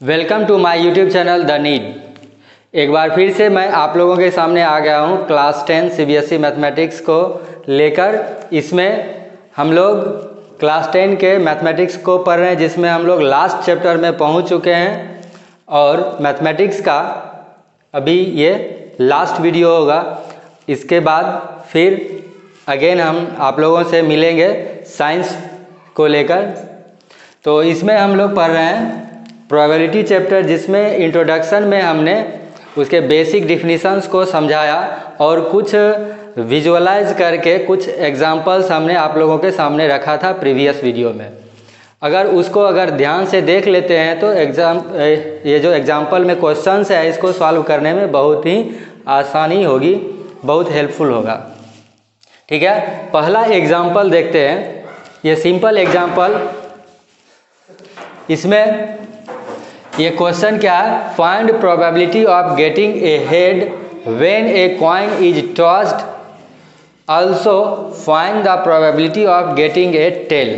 Welcome to my YouTube channel the need. एक बार फिर से मैं आप लोगों के सामने आ गया हूँ क्लास 10 सीबीएसई मैथमेटिक्स को लेकर। इसमें हम लोग क्लास 10 के मैथमेटिक्स को पढ़ रहे हैं, जिसमें हम लोग लास्ट चैप्टर में पहुँच चुके हैं और मैथमेटिक्स का अभी ये लास्ट वीडियो होगा। इसके बाद फिर अगेन हम आप लोगों से मिलेंगे साइंस को लेकर। तो इसमें हम लोग पढ़ रहे हैं प्रोबेबिलिटी चैप्टर, जिसमें इंट्रोडक्शन में हमने उसके बेसिक डिफिनीशंस को समझाया और कुछ विजुअलाइज करके कुछ एग्जांपल्स हमने आप लोगों के सामने रखा था प्रीवियस वीडियो में। अगर ध्यान से देख लेते हैं तो ये जो एग्जांपल में क्वेश्चंस है इसको सॉल्व करने में बहुत ही आसानी होगी, बहुत हेल्पफुल होगा। ठीक है, पहला एग्जांपल देखते हैं। ये सिंपल एग्जांपल, इसमें ये क्वेश्चन क्या है, find probability of getting a head when a coin is tossed, also find the probability of getting a tail.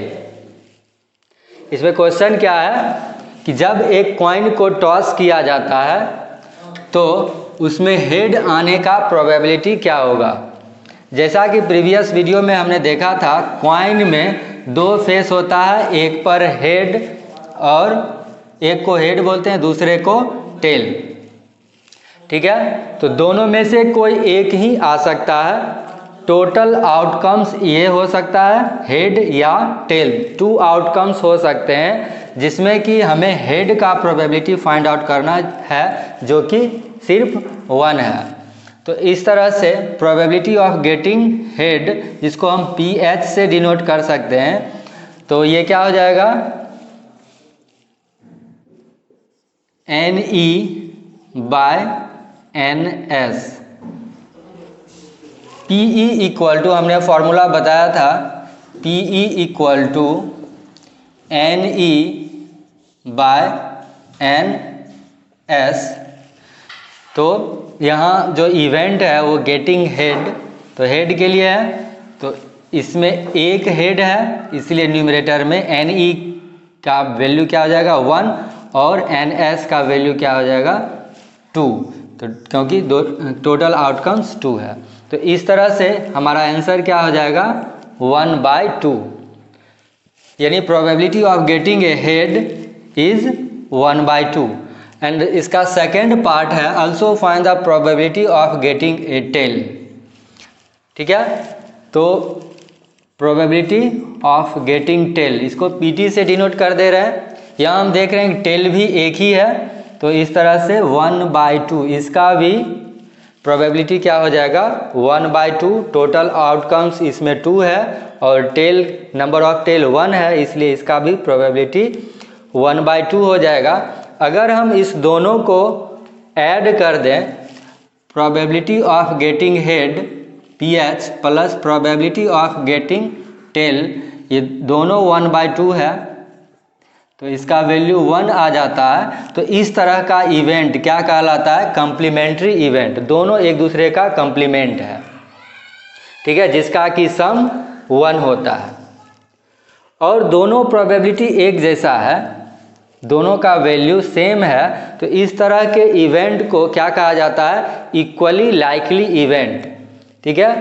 इसमें क्वेश्चन क्या है कि जब एक कॉइन को टॉस किया जाता है तो उसमें हेड आने का प्रोबेबिलिटी क्या होगा। जैसा कि प्रीवियस वीडियो में हमने देखा था, कॉइन में दो फेस होता है, एक पर हेड और एक को हेड बोलते हैं, दूसरे को टेल। ठीक है, तो दोनों में से कोई एक ही आ सकता है। टोटल आउटकम्स ये हो सकता है हेड या टेल, 2 आउटकम्स हो सकते हैं, जिसमें कि हमें हेड का प्रोबेबिलिटी फाइंड आउट करना है, जो कि सिर्फ 1 है। तो इस तरह से प्रोबेबिलिटी ऑफ गेटिंग हेड, जिसको हम PH से डिनोट कर सकते हैं, तो ये क्या हो जाएगा, NE by NS। PE equal to, हमने फॉर्मूला बताया था, PE equal to NE by NS। तो यहाँ जो इवेंट है वो गेटिंग हेड, तो हेड के लिए है, तो इसमें एक हेड है, इसलिए न्यूमरेटर में NE का वैल्यू क्या हो जाएगा 1 और NS का वैल्यू क्या हो जाएगा 2, तो क्योंकि दो टोटल आउटकम्स 2 है। तो इस तरह से हमारा आंसर क्या हो जाएगा 1/2, यानी probability of getting a head is 1/2। And इसका सेकेंड पार्ट है, also find the probability of getting a tail. ठीक है, तो प्रोबेबिलिटी ऑफ गेटिंग टेल, इसको PT से डिनोट कर दे रहे हैं। यहाँ हम देख रहे हैं कि टेल भी एक ही है, तो इस तरह से 1/2, इसका भी प्रोबेबिलिटी क्या हो जाएगा 1/2। टोटल आउटकम्स इसमें 2 है और टेल, नंबर ऑफ टेल 1 है, इसलिए इसका भी प्रोबेबिलिटी 1/2 हो जाएगा। अगर हम इस दोनों को ऐड कर दें, probability of getting head PH plus probability of getting tell, ये दोनों 1/2 है, तो इसका वैल्यू 1 आ जाता है। तो इस तरह का इवेंट क्या कहलाता है, कम्प्लीमेंट्री इवेंट। दोनों एक दूसरे का कम्प्लीमेंट है, ठीक है, जिसका कि सम 1 होता है और दोनों प्रोबेबिलिटी एक जैसा है, दोनों का वैल्यू सेम है। तो इस तरह के इवेंट को क्या कहा जाता है, इक्वली लाइकली इवेंट। ठीक है,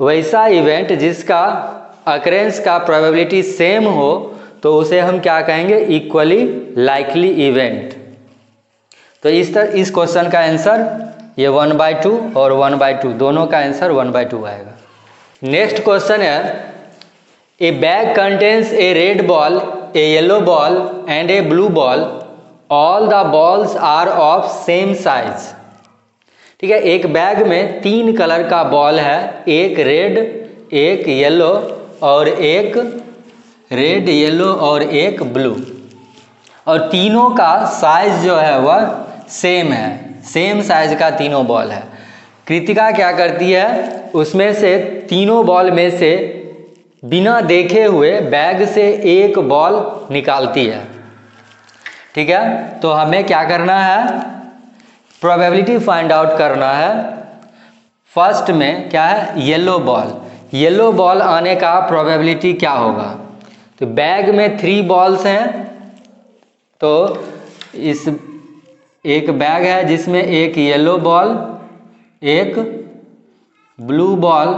वैसा इवेंट जिसका अकरेंस का प्रोबेबिलिटी सेम हो, तो उसे हम क्या कहेंगे, इक्वली लाइकली इवेंट। तो इस क्वेश्चन का आंसर ये 1/2 और 1/2, दोनों का आंसर 1/2 आएगा। नेक्स्ट क्वेश्चन है, a bag contains a red ball, a yellow ball and a blue ball, all the balls are of same size. ठीक है, एक बैग में 3 कलर का बॉल है, एक रेड, एक येलो और एक रेड, येलो और एक ब्लू, और तीनों का साइज जो है वह सेम है, सेम साइज का तीनों बॉल है। कृतिका क्या करती है, उसमें से तीनों बॉल में से बिना देखे हुए बैग से एक बॉल निकालती है। ठीक है, तो हमें क्या करना है, प्रोबेबिलिटी फाइंड आउट करना है। फर्स्ट में क्या है, येलो बॉल, येलो बॉल आने का प्रोबेबिलिटी क्या होगा। तो बैग में 3 बॉल्स हैं, तो इस एक बैग है जिसमें एक येलो बॉल, एक ब्लू बॉल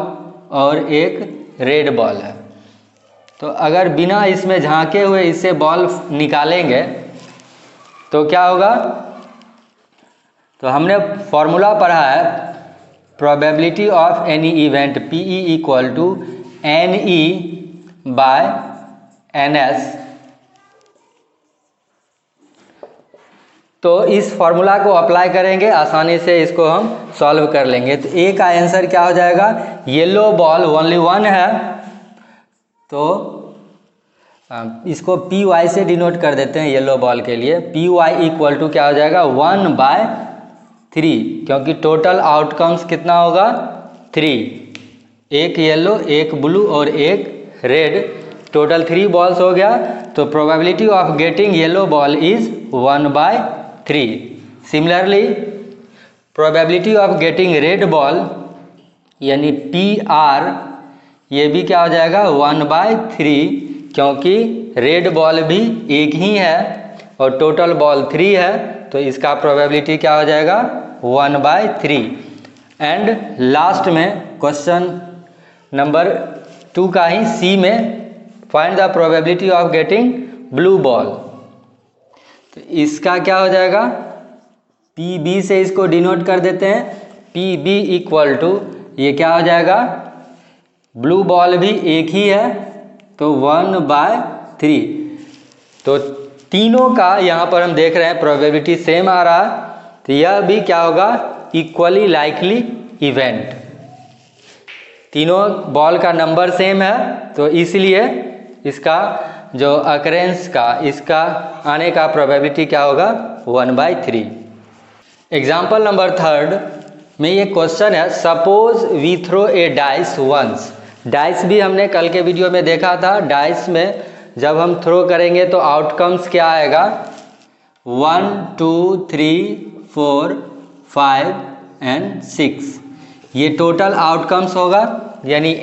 और एक रेड बॉल है। तो अगर बिना इसमें झांके हुए इससे बॉल निकालेंगे तो क्या होगा? तो हमने फॉर्मूला पढ़ा है probability of any event PE equal to NE by NS। तो इस फॉर्मूला को अप्लाई करेंगे, आसानी से इसको हम सॉल्व कर लेंगे। तो ए का आंसर क्या हो जाएगा? येलो बॉल ओनली वन है, तो इसको PY से डिनोट कर देते हैं येलो बॉल के लिए। PY इक्वल टू क्या हो जाएगा? 1/3, क्योंकि टोटल आउटकम्स कितना होगा? 3। एक येलो, एक ब्लू और एक रेड, टोटल 3 बॉल्स हो गया। तो probability of getting yellow ball is 1/3। Similarly probability of getting red ball यानी PR, ये भी क्या हो जाएगा? 1/3, क्योंकि रेड बॉल भी एक ही है और टोटल बॉल 3 है, तो इसका प्रोबेबिलिटी क्या हो जाएगा? 1/3। एंड लास्ट में क्वेश्चन नंबर 2 का ही C में find the probability of getting blue ball. तो इसका क्या हो जाएगा? PB से इसको डिनोट कर देते हैं। PB इक्वल टू ये क्या हो जाएगा? ब्लू बॉल भी एक ही है, तो 1/3। तो तीनों का यहाँ पर हम देख रहे हैं प्रोबेबिलिटी सेम आ रहा है, तो यह भी क्या होगा? Equally likely event. तीनों बॉल का नंबर सेम है, तो इसलिए इसका जो अकरेंस का, इसका आने का प्रोबेबिलिटी क्या होगा? 1/3। एग्जाम्पल नंबर 3 में ये क्वेश्चन है, suppose we throw a dice once. Dice भी हमने कल के वीडियो में देखा था। डाइस में जब हम थ्रो करेंगे तो आउटकम्स क्या आएगा? 1 2 3 4 5 एंड 6। ये टोटल आउटकम्स होगा, यानी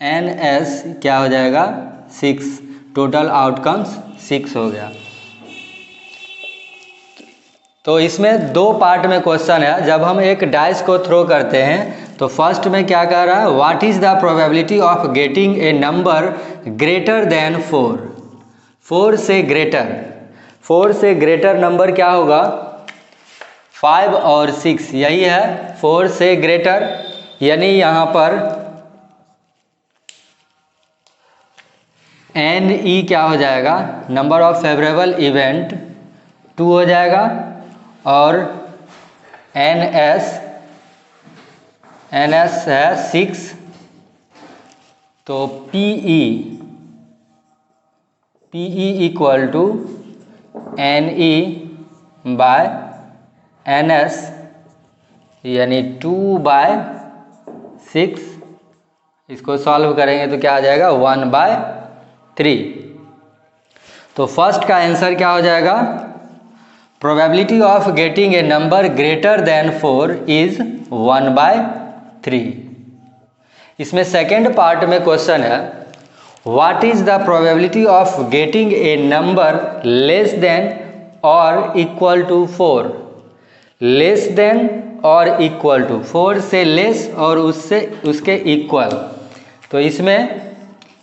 NS क्या हो जाएगा? 6। टोटल आउटकम्स 6 हो गया। तो इसमें 2 पार्ट में क्वेश्चन है। जब हम एक डाइस को थ्रो करते हैं तो फर्स्ट में क्या कह रहा है? What is the probability of getting A number greater than 4। 4 से ग्रेटर, 4 से ग्रेटर नंबर क्या होगा? 5 और 6, यही है 4 से ग्रेटर। यानी यहाँ पर NE क्या हो जाएगा? नंबर ऑफ फेवरेबल इवेंट 2 हो जाएगा, और NS है 6। तो PE equal to NE by NS, यानी 2/6। इसको सॉल्व करेंगे तो क्या आ जाएगा? 1/3। तो फर्स्ट का आंसर क्या हो जाएगा? Probability of getting A number greater than 4 is 1/3। इसमें सेकेंड पार्ट में क्वेश्चन है, what is the probability of getting A number less than और इक्वल टू 4। लेस देन और इक्वल टू, 4 से लेस और उससे उसके इक्वल। तो इसमें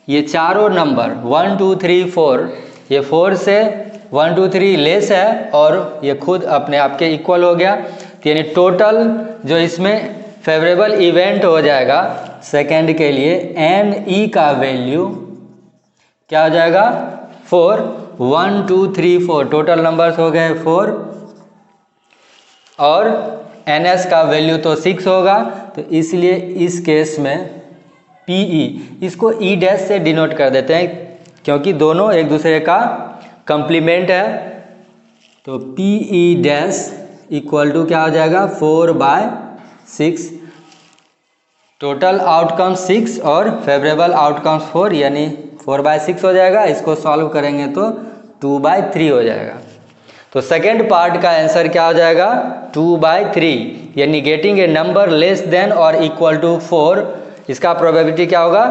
ये चारों नंबर 1 2 3 4, ये 4 से 1 2 3 लेस है और ये खुद अपने आप के इक्वल हो गया। तो यानी टोटल जो इसमें फेवरेबल इवेंट हो जाएगा सेकेंड के लिए, NE का वैल्यू क्या हो जाएगा? 4। 1 2 3 4 टोटल नंबर्स हो गए 4, और NS का वैल्यू तो 6 होगा। तो इसलिए इस केस में PE, इसको E' से डिनोट कर देते हैं, क्योंकि दोनों एक दूसरे का कंप्लीमेंट है। तो PE' इक्वल टू क्या हो जाएगा? 4/6। टोटल आउटकम 6 और फेवरेबल आउटकम्स 4, यानी 4/6 हो जाएगा। इसको सॉल्व करेंगे तो 2/3 हो जाएगा। तो सेकेंड पार्ट का आंसर क्या हो जाएगा? 2/3, यानी getting a number less than और इक्वल टू 4। इसका प्रोबेबिलिटी क्या होगा?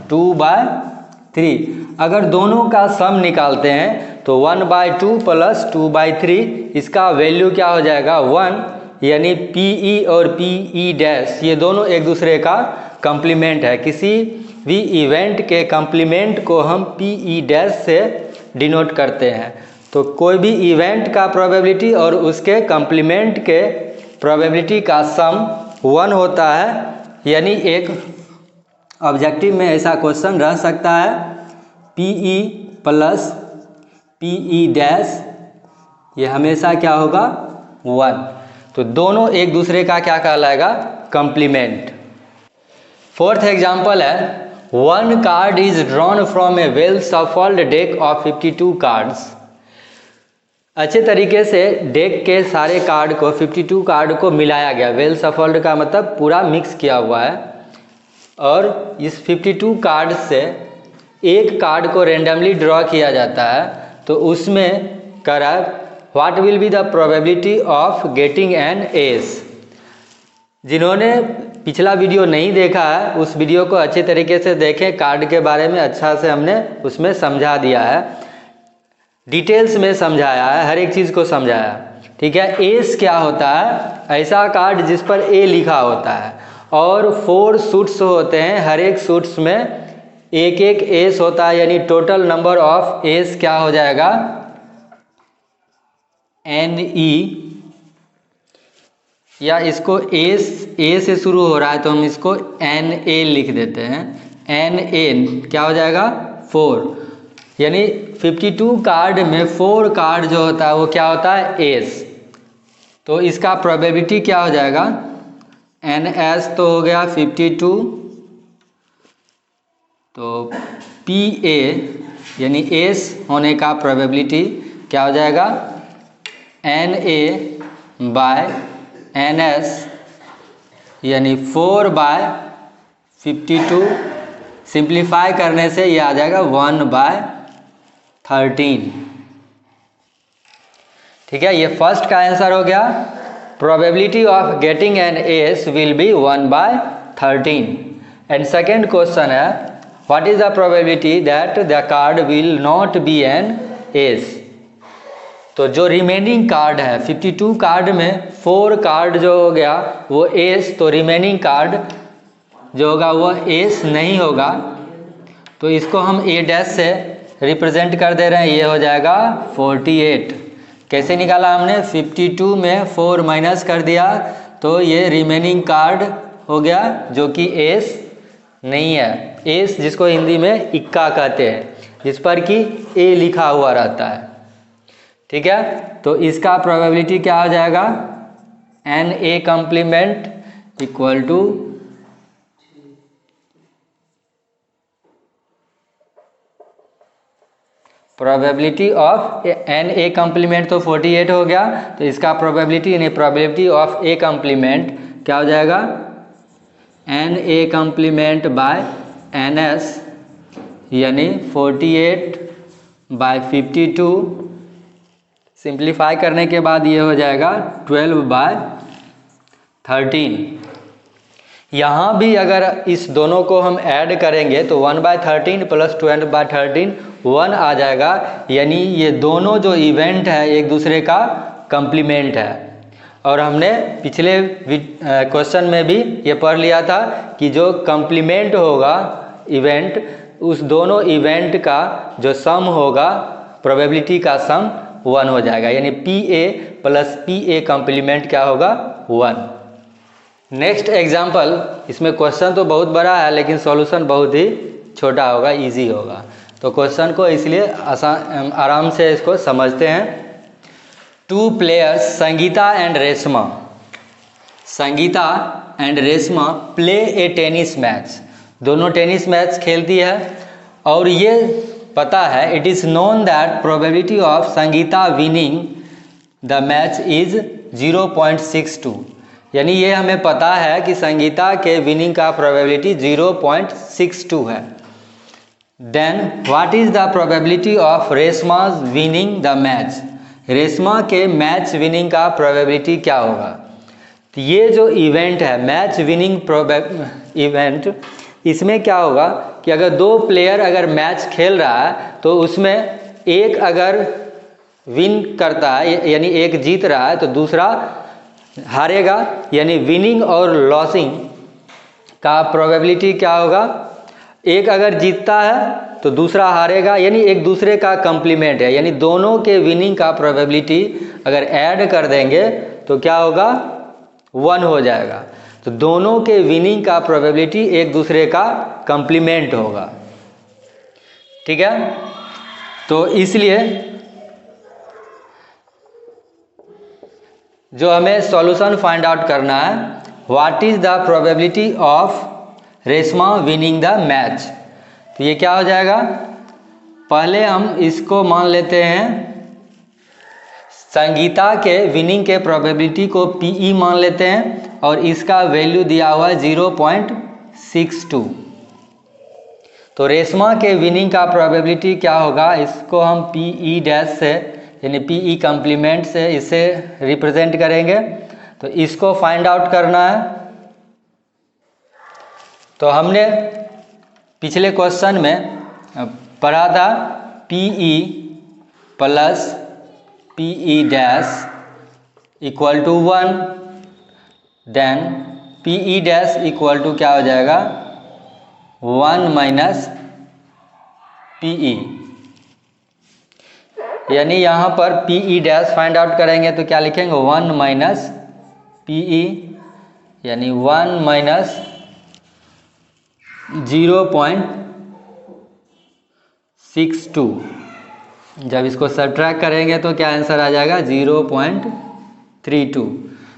2/3। अगर दोनों का सम निकालते हैं तो 1/2 प्लस 2/3 इसका वैल्यू क्या हो जाएगा 1, यानी PE और PE डैश ये दोनों एक दूसरे का कंप्लीमेंट है। किसी भी इवेंट के कंप्लीमेंट को हम PE डैश से डिनोट करते हैं। तो कोई भी इवेंट का प्रोबेबिलिटी और उसके कंप्लीमेंट के प्रोबेबिलिटी का सम 1 होता है, यानी एक ऑब्जेक्टिव में ऐसा क्वेश्चन रह सकता है PE प्लस PE डैश ये हमेशा क्या होगा 1। तो दोनों एक दूसरे का क्या कहलाएगा कंप्लीमेंट। फोर्थ एग्जाम्पल है 1 card is drawn from A well shuffled deck of 52 cards. अच्छे तरीके से डेक के सारे कार्ड को 52 कार्ड को मिलाया गया। वेल सफल्ड का मतलब पूरा मिक्स किया हुआ है, और इस 52 कार्ड से एक कार्ड को रेंडमली ड्रॉ किया जाता है। तो उसमें करा what will be the probability of getting an S. जिन्होंने पिछला वीडियो नहीं देखा है उस वीडियो को अच्छे तरीके से देखें। कार्ड के बारे में अच्छा से हमने उसमें समझा दिया है, डिटेल्स में समझाया है, हर एक चीज़ को समझाया। ठीक है, एस क्या होता है? ऐसा कार्ड जिस पर ए लिखा होता है और 4 सूट्स होते हैं, हर एक सूट्स में एक एक एस होता है, यानी टोटल नंबर ऑफ एस क्या हो जाएगा NE, या इसको ए से शुरू हो रहा है तो हम इसको NA लिख देते हैं। NA क्या हो जाएगा 4, यानी 52 कार्ड में 4 कार्ड जो होता है वो क्या होता है एस। तो इसका प्रोबेबिलिटी क्या हो जाएगा NS तो हो गया 52, तो PA यानी एस होने का प्रोबेबिलिटी क्या हो जाएगा NA बाय NS, यानी 4/52। सिंप्लीफाई करने से ये आ जाएगा 1/13। ठीक है, ये फर्स्ट का आंसर हो गया। Probability of getting an ace will be 1/13। And second question है what is the probability that the card will not be an ace. तो जो रिमेनिंग कार्ड है 52 कार्ड में 4 कार्ड जो हो गया वो एस, तो रिमेनिंग कार्ड जो होगा वो एस नहीं होगा। तो इसको हम ए डैश से रिप्रेजेंट कर दे रहे हैं, ये हो जाएगा 48। कैसे निकाला हमने 52 में 4 माइनस कर दिया तो ये रिमेनिंग कार्ड हो गया जो कि एस नहीं है। एस जिसको हिंदी में इक्का कहते हैं, जिस पर कि ए लिखा हुआ रहता है। ठीक है, तो इसका प्रोबेबिलिटी क्या हो जाएगा NA complement equal to probability of NA complement तो 48 हो गया, तो इसका प्रोबेबिलिटी यानी प्रोबेबिलिटी ऑफ A कॉम्प्लीमेंट क्या हो जाएगा NA कॉम्प्लीमेंट बाय NS, यानी 48/52। सिंप्लीफाई करने के बाद ये हो जाएगा 12/13। यहाँ भी अगर इस दोनों को हम ऐड करेंगे तो 1/13 प्लस 12/13 1 आ जाएगा, यानी ये दोनों जो इवेंट है एक दूसरे का कंप्लीमेंट है। और हमने पिछले क्वेश्चन में भी ये पढ़ लिया था कि जो कंप्लीमेंट होगा इवेंट, उस दोनों इवेंट का जो सम होगा प्रोबेबिलिटी का सम 1 हो जाएगा, यानी PA प्लस PA कॉम्प्लीमेंट क्या होगा 1। नेक्स्ट एग्जाम्पल, इसमें क्वेश्चन तो बहुत बड़ा है लेकिन सॉल्यूशन बहुत ही छोटा होगा, इजी होगा। तो क्वेश्चन को इसलिए आराम से इसको समझते हैं। 2 players Sangeeta and Reshma play A tennis match. दोनों टेनिस मैच खेलती है और ये पता है it is known that probability of Sangeeta winning the match is 0.62, यानी ये हमें पता है कि संगीता के विनिंग का प्रोबेबिलिटी 0.62 है। Then what is the probability of Reshma's winning the match. Reshma के मैच विनिंग का प्रोबेबिलिटी क्या होगा। तो ये जो इवेंट है मैच विनिंग इवेंट, इसमें क्या होगा कि अगर 2 प्लेयर अगर मैच खेल रहा है तो उसमें एक अगर विन करता है यानी एक जीत रहा है तो दूसरा हारेगा, यानी विनिंग और लॉसिंग का प्रोबेबिलिटी क्या होगा, एक अगर जीतता है तो दूसरा हारेगा, यानी एक दूसरे का कम्प्लीमेंट है, यानी दोनों के विनिंग का प्रोबेबिलिटी अगर ऐड कर देंगे तो क्या होगा, 1 हो जाएगा। तो दोनों के विनिंग का प्रोबेबिलिटी एक दूसरे का कम्प्लीमेंट होगा। ठीक है, तो इसलिए जो हमें सॉल्यूशन फाइंड आउट करना है, what is the probability of Reshma winning the match. तो ये क्या हो जाएगा, पहले हम इसको मान लेते हैं, संगीता के विनिंग के प्रोबेबिलिटी को PE मान लेते हैं और इसका वैल्यू दिया हुआ है 0.62। तो रेशमा के विनिंग का प्रोबेबिलिटी क्या होगा, इसको हम PE डैश से यानी PE कम्प्लीमेंट से इसे रिप्रेजेंट करेंगे। तो इसको फाइंड आउट करना है। तो हमने पिछले क्वेश्चन में पढ़ा था PE plus PE dash equal to 1, then PE dash equal to क्या हो जाएगा, 1 माइनस PE, यानी यहाँ पर PE डैश फाइंड आउट करेंगे तो क्या लिखेंगे, 1 माइनस PE, यानी 1 माइनस 0.62। जब इसको सब्ट्रैक्ट करेंगे तो क्या आंसर आ जाएगा, 0.32।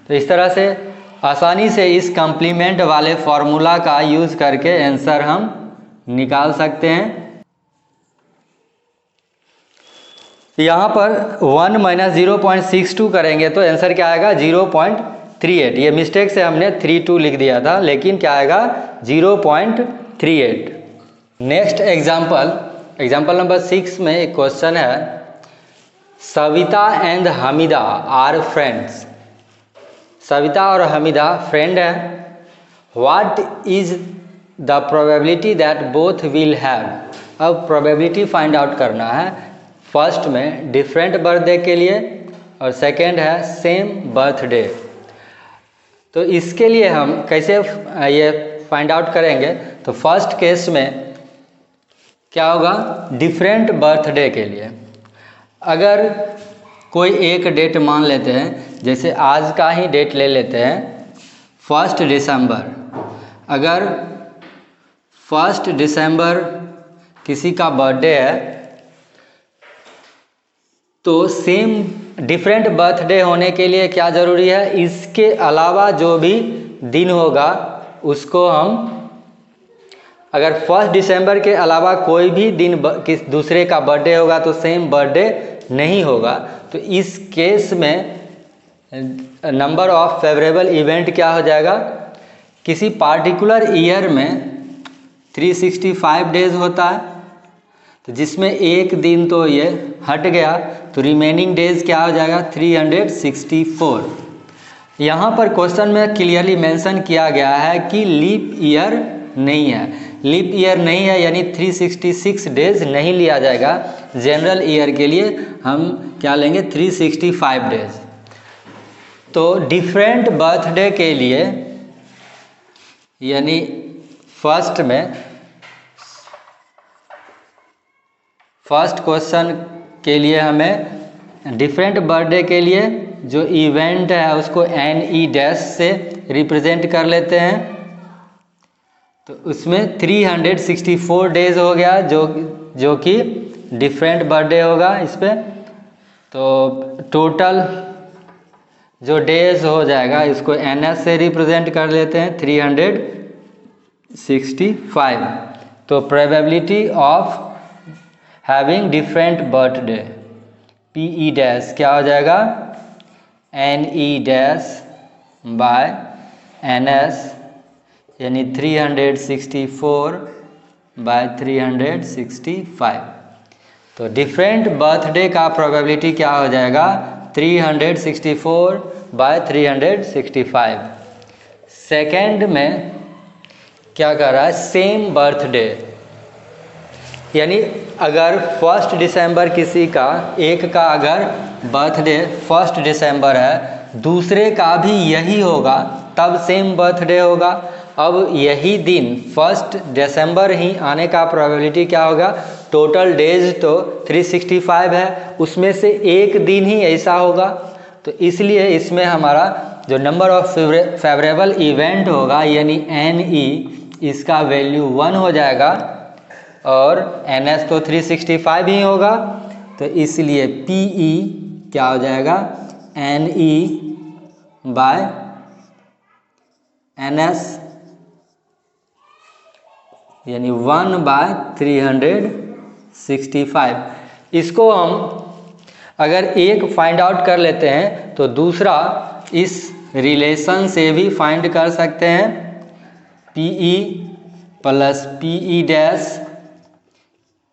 तो इस तरह से आसानी से इस कम्प्लीमेंट वाले फॉर्मूला का यूज़ करके आंसर हम निकाल सकते हैं। यहाँ पर 1 माइनस 0.62 करेंगे तो आंसर क्या आएगा, 0.38। ये मिस्टेक से हमने 32 लिख दिया था, लेकिन क्या आएगा, 0.38। नेक्स्ट एग्जाम्पल नंबर 6 में एक क्वेश्चन है, Savita and Hamida are friends. Savita और हमीदा फ्रेंड हैं। What is the probability that both will have. अब प्रोबेबिलिटी फाइंड आउट करना है। फर्स्ट में डिफरेंट बर्थडे के लिए और सेकेंड है सेम बर्थडे। तो इसके लिए हम कैसे ये फाइंड आउट करेंगे, तो फर्स्ट केस में क्या होगा, डिफरेंट बर्थडे के लिए अगर कोई एक डेट मान लेते हैं, जैसे आज का ही डेट ले लेते हैं 1 दिसंबर। अगर 1 दिसंबर किसी का बर्थडे है तो सेम डिफरेंट बर्थडे होने के लिए क्या ज़रूरी है, इसके अलावा जो भी दिन होगा उसको हम, अगर 1 दिसंबर के अलावा कोई भी दिन किस दूसरे का बर्थडे होगा तो सेम बर्थडे नहीं होगा। तो इस केस में नंबर ऑफ फेवरेबल इवेंट क्या हो जाएगा, किसी पार्टिकुलर ईयर में 365 डेज होता है, तो जिसमें एक दिन तो ये हट गया तो रिमेनिंग डेज क्या हो जाएगा, 364। यहाँ पर क्वेश्चन में क्लियरली मेंशन किया गया है कि लीप ईयर नहीं है। लीप ईयर नहीं है यानी 366 डेज नहीं लिया जाएगा। जनरल ईयर के लिए हम क्या लेंगे, 365 डेज। तो डिफरेंट बर्थडे के लिए यानी फर्स्ट क्वेश्चन के लिए हमें डिफरेंट बर्थडे के लिए जो इवेंट है उसको NE डैश से रिप्रेजेंट कर लेते हैं। तो उसमें 364 डेज हो गया जो कि डिफरेंट बर्थडे होगा इस पे। तो टोटल जो डेज हो जाएगा इसको NS से रिप्रेजेंट कर लेते हैं 365। तो probability of having different birthday PE dash क्या हो जाएगा, NE डैश बाय NS यानी 364 बाय 365। तो डिफरेंट बर्थडे का प्रोबेबिलिटी क्या हो जाएगा, 364 बाय 365। सेकेंड में क्या कर रहा है, सेम बर्थडे, यानी अगर 1 दिसंबर किसी का, एक का अगर बर्थडे 1 दिसंबर है, दूसरे का भी यही होगा, तब सेम बर्थडे होगा। अब यही दिन 1 दिसंबर ही आने का प्रोबेबिलिटी क्या होगा? टोटल डेज तो 365 है, उसमें से एक दिन ही ऐसा होगा। तो इसलिए इसमें हमारा जो नंबर ऑफ फेवरेबल इवेंट होगा यानी NE, इसका वैल्यू 1 हो जाएगा और NS तो 365 ही होगा। तो इसलिए PE क्या हो जाएगा? NE बाय NS यानी 1/365। इसको हम अगर एक फाइंड आउट कर लेते हैं तो दूसरा इस रिलेशन से भी फाइंड कर सकते हैं। PE plus PE dash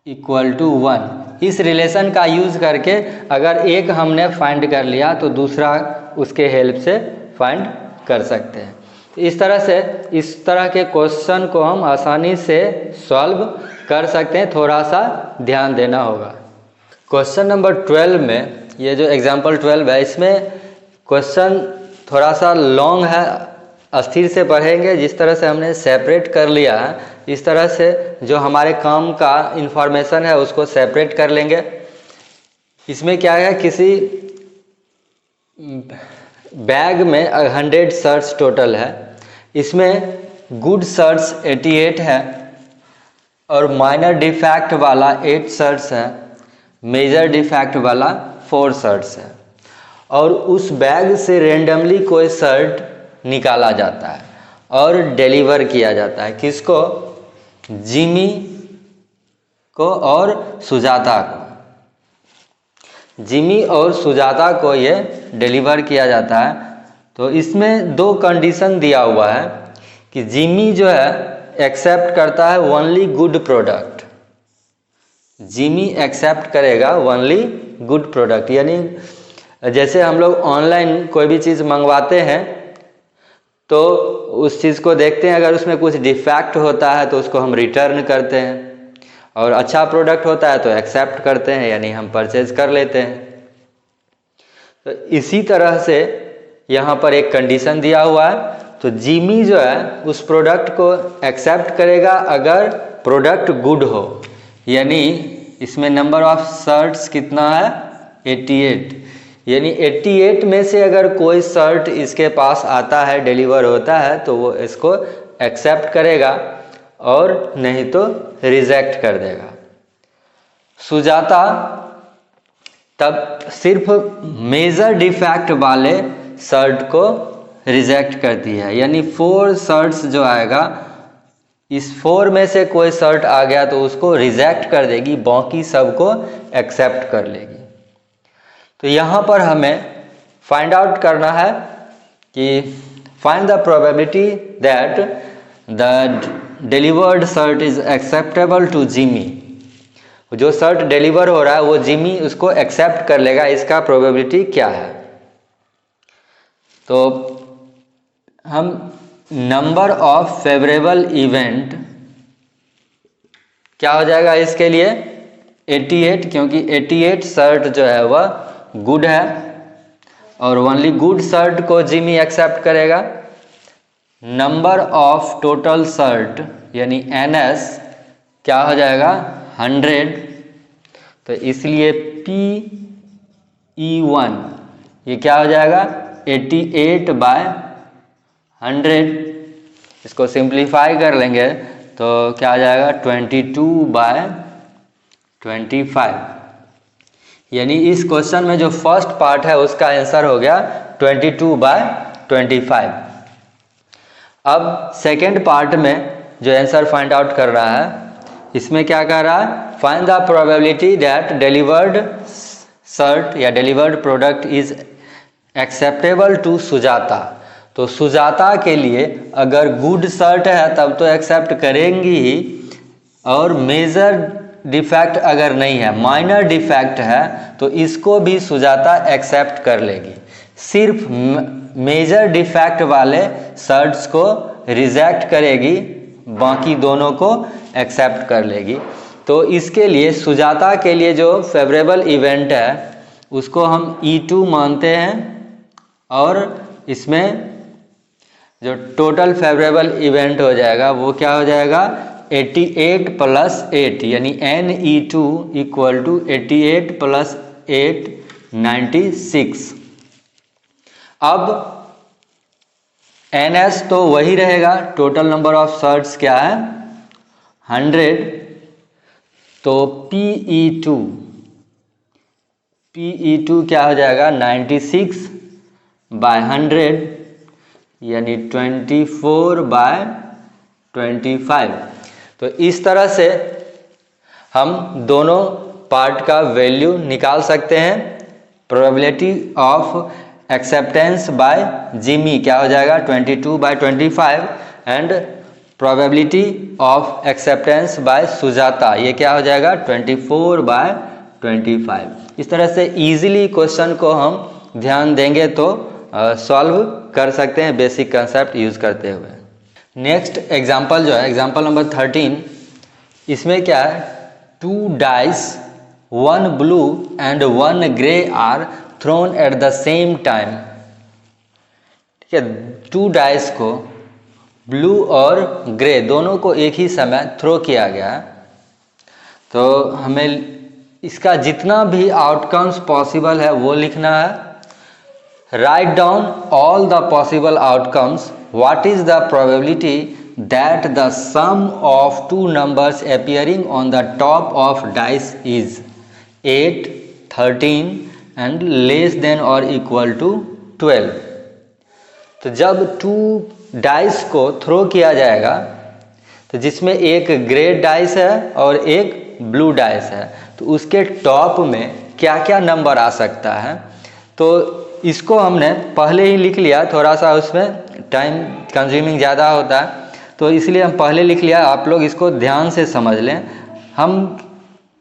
equal to 1। इस रिलेशन का यूज़ करके अगर एक हमने फाइंड कर लिया तो दूसरा उसके हेल्प से फाइंड कर सकते हैं। इस तरह से इस तरह के क्वेश्चन को हम आसानी से सॉल्व कर सकते हैं, थोड़ा सा ध्यान देना होगा। क्वेश्चन नंबर 12 में, ये जो एग्जाम्पल 12 है, इसमें क्वेश्चन थोड़ा सा लॉन्ग है, अस्थिर से पढ़ेंगे। जिस तरह से हमने सेपरेट कर लिया है, इस तरह से जो हमारे काम का इंफॉर्मेशन है उसको सेपरेट कर लेंगे। इसमें क्या है, किसी बैग में 100 शर्ट्स टोटल है, इसमें गुड शर्ट्स 88 है और माइनर डिफेक्ट वाला 8 शर्ट्स है, मेजर डिफेक्ट वाला 4 शर्ट्स है। और उस बैग से रेंडमली कोई शर्ट निकाला जाता है और डिलीवर किया जाता है। किसको? जिमी को और सुजाता को। जिमी और सुजाता को ये डिलीवर किया जाता है। तो इसमें 2 कंडीशन दिया हुआ है कि जिमी जो है एक्सेप्ट करता है only good product. Jimmy accept करेगा ओनली गुड प्रोडक्ट, यानी जैसे हम लोग ऑनलाइन कोई भी चीज़ मंगवाते हैं तो उस चीज़ को देखते हैं, अगर उसमें कुछ डिफेक्ट होता है तो उसको हम रिटर्न करते हैं, और अच्छा प्रोडक्ट होता है तो एक्सेप्ट करते हैं, यानी हम परचेज कर लेते हैं। तो इसी तरह से यहाँ पर एक कंडीशन दिया हुआ है। तो जिमी जो है उस प्रोडक्ट को एक्सेप्ट करेगा अगर प्रोडक्ट गुड हो, यानी इसमें नंबर ऑफ शर्ट्स कितना है? 88। यानी 88 में से अगर कोई शर्ट इसके पास आता है, डिलीवर होता है, तो वो इसको एक्सेप्ट करेगा और नहीं तो रिजेक्ट कर देगा। सुजाता तब सिर्फ मेजर डिफेक्ट वाले शर्ट को रिजेक्ट करती है, यानी 4 शर्ट्स जो आएगा, इस 4 में से कोई शर्ट आ गया तो उसको रिजेक्ट कर देगी, बाकी सबको एक्सेप्ट कर लेगी। तो यहाँ पर हमें फाइंड आउट करना है कि find the probability that the delivered shirt is acceptable to Jimmy. जो शर्ट डिलीवर हो रहा है वो जिमी उसको एक्सेप्ट कर लेगा, इसका प्रोबेबिलिटी क्या है? तो हम नंबर ऑफ फेवरेबल इवेंट क्या हो जाएगा इसके लिए? 88, क्योंकि 88 शर्ट जो है वह गुड है और ओनली गुड शर्ट को जिमी एक्सेप्ट करेगा। नंबर ऑफ टोटल शर्ट यानी NS क्या हो जाएगा? 100। तो इसलिए PE1 ये क्या हो जाएगा? 88/100। इसको सिंप्लीफाई कर लेंगे तो क्या आ जाएगा? 22/25। यानी इस क्वेश्चन में जो फर्स्ट पार्ट है उसका आंसर हो गया 22/25। अब सेकेंड पार्ट में जो आंसर फाइंड आउट कर रहा है, इसमें क्या कह रहा है? Find the probability that delivered shirt या delivered product is acceptable to Sujata. तो सुजाता के लिए अगर गुड शर्ट है तब तो एक्सेप्ट करेंगी ही, और मेजर डिफेक्ट अगर नहीं है, माइनर डिफेक्ट है, तो इसको भी सुजाता एक्सेप्ट कर लेगी। सिर्फ मेजर डिफेक्ट वाले शर्ट्स को रिजेक्ट करेगी, बाकी दोनों को एक्सेप्ट कर लेगी। तो इसके लिए सुजाता के लिए जो फेवरेबल इवेंट है उसको हम E2 मानते हैं, और इसमें जो टोटल फेवरेबल इवेंट हो जाएगा वो क्या हो जाएगा 88 + 8, यानी NE2 = 88 + 8 96। अब NS तो वही रहेगा, टोटल नंबर ऑफ सर्ट्स क्या है 100, तो PE2 क्या हो जाएगा 96/100, यानी 24/25। तो इस तरह से हम दोनों पार्ट का वैल्यू निकाल सकते हैं। Probability of acceptance bye Jimmy क्या हो जाएगा 22/25, and probability of acceptance bye Sujata ये क्या हो जाएगा 24/25। इस तरह से इजीली क्वेश्चन को हम ध्यान देंगे तो सॉल्व कर सकते हैं बेसिक कंसेप्ट यूज करते हुए। नेक्स्ट एग्जांपल जो है एग्जांपल नंबर 13, इसमें क्या है 2 dice 1 blue and 1 grey are thrown at the same time. ठीक है, 2 डाइस को ब्लू और ग्रे दोनों को एक ही समय थ्रो किया गया है। तो हमें इसका जितना भी आउटकम्स पॉसिबल है वो लिखना है। Write down all the possible outcomes. What is the probability that the sum of 2 numbers appearing on the top of dice is 8, 13 and less than और इक्वल टू 12। तो जब 2 डाइस को थ्रो किया जाएगा तो जिसमें एक ग्रे डाइस है और एक ब्लू डाइस है, तो उसके टॉप में क्या क्या नंबर आ सकता है, तो इसको हमने पहले ही लिख लिया। थोड़ा सा उसमें टाइम कंज्यूमिंग ज़्यादा होता है तो इसलिए हम पहले लिख लिया। आप लोग इसको ध्यान से समझ लें, हम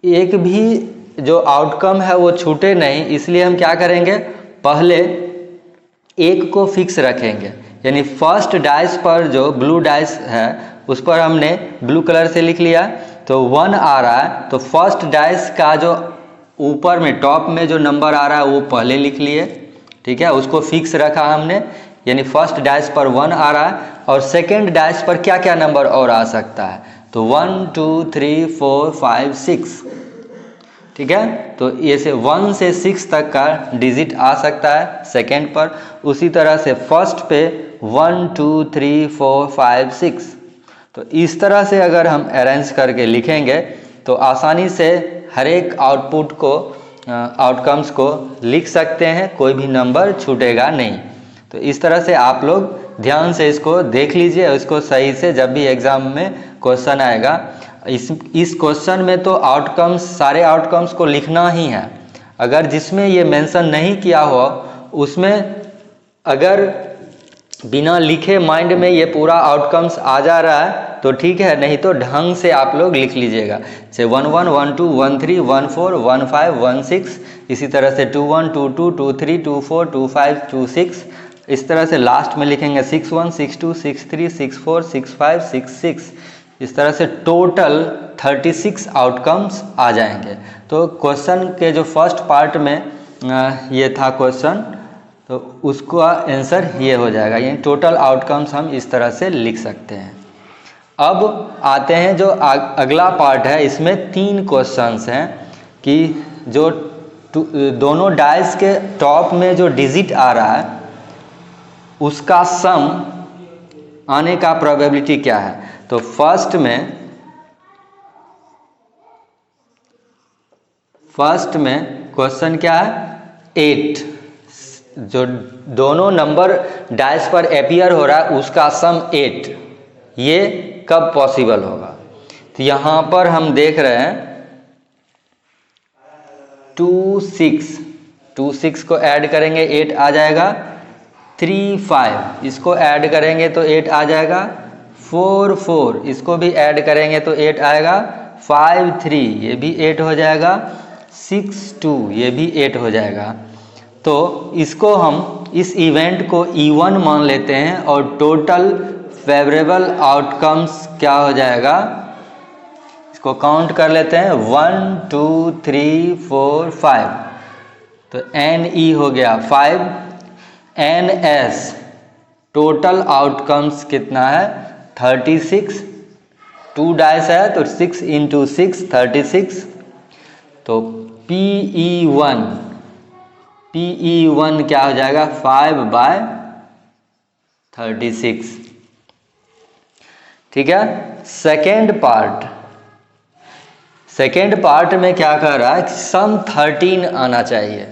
एक भी जो आउटकम है वो छूटे नहीं, इसलिए हम क्या करेंगे पहले एक को फिक्स रखेंगे। यानी फर्स्ट डाइस पर जो ब्लू डाइस है उस पर हमने ब्लू कलर से लिख लिया, तो 1 आ रहा है, तो फर्स्ट डाइस का जो ऊपर में टॉप में जो नंबर आ रहा है वो पहले लिख लिए। ठीक है, उसको फिक्स रखा हमने, यानी फर्स्ट डाइस पर 1 आ रहा है, और सेकेंड डाइस पर क्या क्या नंबर और आ सकता है, तो 1 2 3 4 5 6। ठीक है, तो ये से 1 से 6 तक का डिजिट आ सकता है सेकेंड पर। उसी तरह से फर्स्ट पे 1 2 3 4 5 6। तो इस तरह से अगर हम अरेंज करके लिखेंगे तो आसानी से हर एक आउटपुट को आउटकम्स को लिख सकते हैं, कोई भी नंबर छूटेगा नहीं। तो इस तरह से आप लोग ध्यान से इसको देख लीजिए, इसको सही से जब भी एग्ज़ाम में क्वेश्चन आएगा। इस क्वेश्चन में तो आउटकम्स सारे आउटकम्स को लिखना ही है। अगर जिसमें ये मेंशन नहीं किया हो उसमें अगर बिना लिखे माइंड में ये पूरा आउटकम्स आ जा रहा है तो ठीक है, नहीं तो ढंग से आप लोग लिख लीजिएगा। जैसे 1 1 1 2 1 3 1 4 1 5 1 6, इसी तरह से 2 1 2 2 2 3 2 4 2 5 2 6, इस तरह से लास्ट में लिखेंगे 6 1 6 2 6 3 6 4 6 5 6 6। इस तरह से टोटल 36 आउटकम्स आ जाएंगे। तो क्वेश्चन के जो फर्स्ट पार्ट में ये था क्वेश्चन, तो उसका आंसर ये हो जाएगा। यानी टोटल आउटकम्स हम इस तरह से लिख सकते हैं। अब आते हैं जो अगला पार्ट है, इसमें 3 क्वेश्चंस हैं कि जो दोनों डाइस के टॉप में जो डिजिट आ रहा है उसका सम आने का प्रोबेबिलिटी क्या है। तो फर्स्ट में क्वेश्चन क्या है 8, जो दोनों नंबर डाइस पर अपीयर हो रहा है उसका सम 8, ये कब पॉसिबल होगा। तो यहाँ पर हम देख रहे हैं 2 6 को ऐड करेंगे 8 आ जाएगा, 3 5 इसको ऐड करेंगे तो 8 आ जाएगा, 4 4 इसको भी ऐड करेंगे तो 8 आएगा, 5 3 ये भी 8 हो जाएगा, 6 2 ये भी 8 हो जाएगा। तो इसको हम इस इवेंट को E1 मान लेते हैं और टोटल फेवरेबल आउटकम्स क्या हो जाएगा, इसको काउंट कर लेते हैं 1 2 3 4 5, तो NE हो गया 5, NS टोटल आउटकम्स कितना है 36, 2 डाइस है तो 6 × 6 36, तो PE1 क्या हो जाएगा 5/36। ठीक है। सेकेंड पार्ट में क्या कर रहा है, सम 13 आना चाहिए।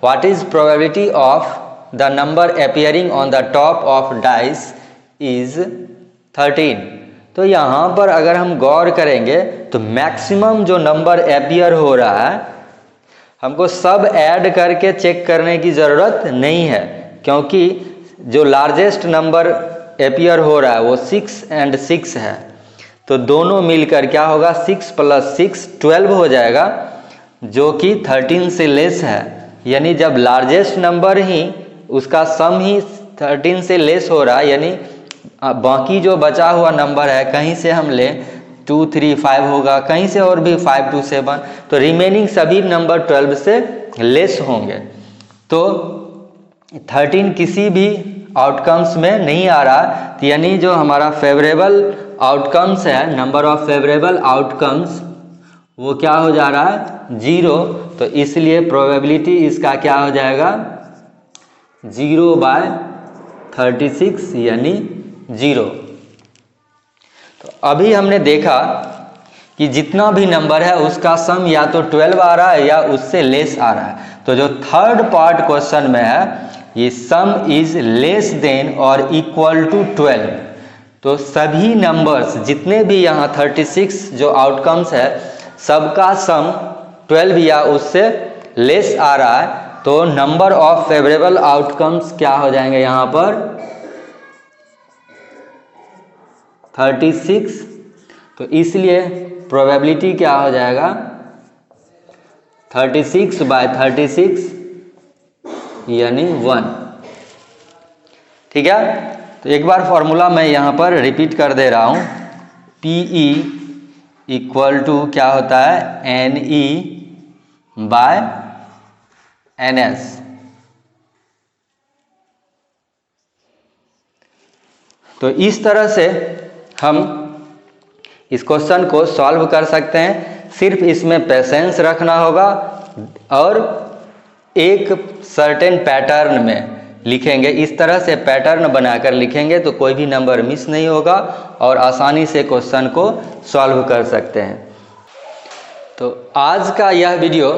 What is probability of the number appearing on the top of dice is 13। तो यहाँ पर अगर हम गौर करेंगे तो मैक्सिमम जो नंबर अपियर हो रहा है, हमको सब ऐड करके चेक करने की ज़रूरत नहीं है, क्योंकि जो लार्जेस्ट नंबर अपियर हो रहा है वो 6 और 6 है। तो दोनों मिलकर क्या होगा 6 + 6 12 हो जाएगा, जो कि 13 से लेस है। यानी जब लार्जेस्ट नंबर ही उसका सम ही 13 से लेस हो रहा है, यानी बाकी जो बचा हुआ नंबर है कहीं से हम लें 2 3 5 होगा, कहीं से और भी 5 2 7, तो रिमेनिंग सभी नंबर 12 से लेस होंगे। तो 13 किसी भी आउटकम्स में नहीं आ रहा, तो यानी जो हमारा फेवरेबल आउटकम्स है, नंबर ऑफ फेवरेबल आउटकम्स, वो क्या हो जा रहा है 0। तो इसलिए प्रोबेबिलिटी इसका क्या हो जाएगा 0/36 यानी 0। तो अभी हमने देखा कि जितना भी नंबर है उसका सम या तो 12 आ रहा है या उससे लेस आ रहा है। तो जो थर्ड पार्ट क्वेश्चन में है, ये सम इज लेस देन और इक्वल टू 12। तो सभी नंबर्स जितने भी यहाँ 36 जो आउटकम्स है, सबका सम 12 या उससे लेस आ रहा है। तो नंबर ऑफ फेवरेबल आउटकम्स क्या हो जाएंगे यहाँ पर 36। तो इसलिए प्रोबेबिलिटी क्या हो जाएगा 36/36 यानी 1। ठीक है। तो एक बार फॉर्मूला मैं यहाँ पर रिपीट कर दे रहा हूँ। PE = क्या होता है NE/NS। तो इस तरह से हम इस क्वेश्चन को सॉल्व कर सकते हैं। सिर्फ इसमें पेशेंस रखना होगा और एक सर्टेन पैटर्न में लिखेंगे। इस तरह से पैटर्न बनाकर लिखेंगे तो कोई भी नंबर मिस नहीं होगा और आसानी से क्वेश्चन को सॉल्व कर सकते हैं। तो आज का यह वीडियो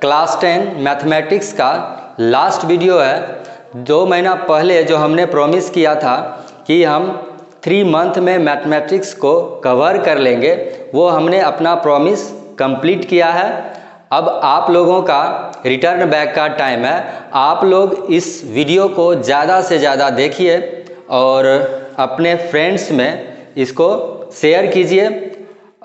क्लास 10 मैथमेटिक्स का लास्ट वीडियो है। 2 महीना पहले जो हमने प्रॉमिस किया था कि हम 3 मंथ में मैथमेटिक्स को कवर कर लेंगे, वो हमने अपना प्रॉमिस कंप्लीट किया है। अब आप लोगों का रिटर्न बैक का टाइम है। आप लोग इस वीडियो को ज़्यादा से ज़्यादा देखिए और अपने फ्रेंड्स में इसको शेयर कीजिए।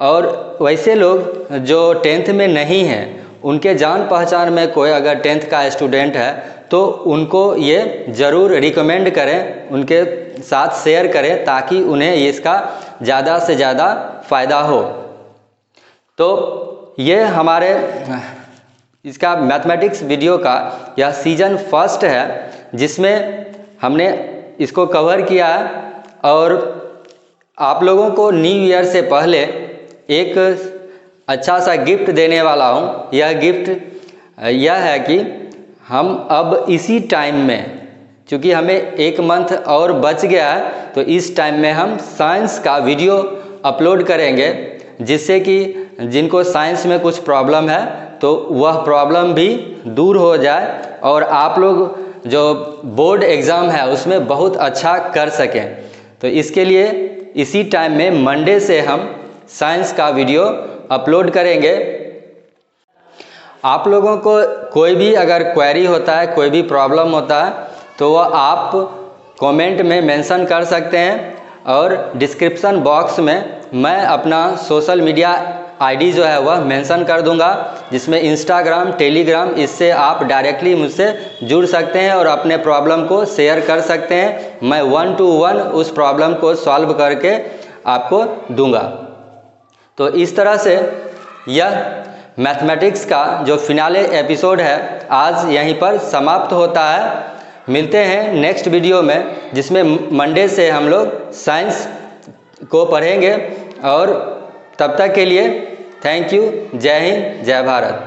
और वैसे लोग जो 10th में नहीं हैं, उनके जान पहचान में कोई अगर 10th का स्टूडेंट है तो उनको ये ज़रूर रिकमेंड करें, उनके साथ शेयर करें, ताकि उन्हें इसका ज़्यादा से ज़्यादा फ़ायदा हो। तो ये हमारे इसका मैथमेटिक्स वीडियो का यह सीज़न 1 है, जिसमें हमने इसको कवर किया है। और आप लोगों को न्यू ईयर से पहले एक अच्छा सा गिफ्ट देने वाला हूँ। यह गिफ्ट यह है कि हम अब इसी टाइम में, चूँकि हमें 1 मंथ और बच गया है, तो इस टाइम में हम साइंस का वीडियो अपलोड करेंगे, जिससे कि जिनको साइंस में कुछ प्रॉब्लम है तो वह प्रॉब्लम भी दूर हो जाए और आप लोग जो बोर्ड एग्ज़ाम है उसमें बहुत अच्छा कर सकें। तो इसके लिए इसी टाइम में मंडे से हम साइंस का वीडियो अपलोड करेंगे। आप लोगों को कोई भी अगर क्वेरी होता है, कोई भी प्रॉब्लम होता है, तो वह आप कमेंट में मेंशन कर सकते हैं। और डिस्क्रिप्शन बॉक्स में मैं अपना सोशल मीडिया आईडी जो है वह मेंशन कर दूंगा, जिसमें इंस्टाग्राम, टेलीग्राम, इससे आप डायरेक्टली मुझसे जुड़ सकते हैं और अपने प्रॉब्लम को शेयर कर सकते हैं। मैं 1 to 1 उस प्रॉब्लम को सॉल्व करके आपको दूंगा। तो इस तरह से यह मैथमेटिक्स का जो फिनाले एपिसोड है आज यहीं पर समाप्त होता है। मिलते हैं नेक्स्ट वीडियो में, जिसमें मंडे से हम लोग साइंस को पढ़ेंगे। और तब तक के लिए थैंक यू। जय हिंद, जय भारत।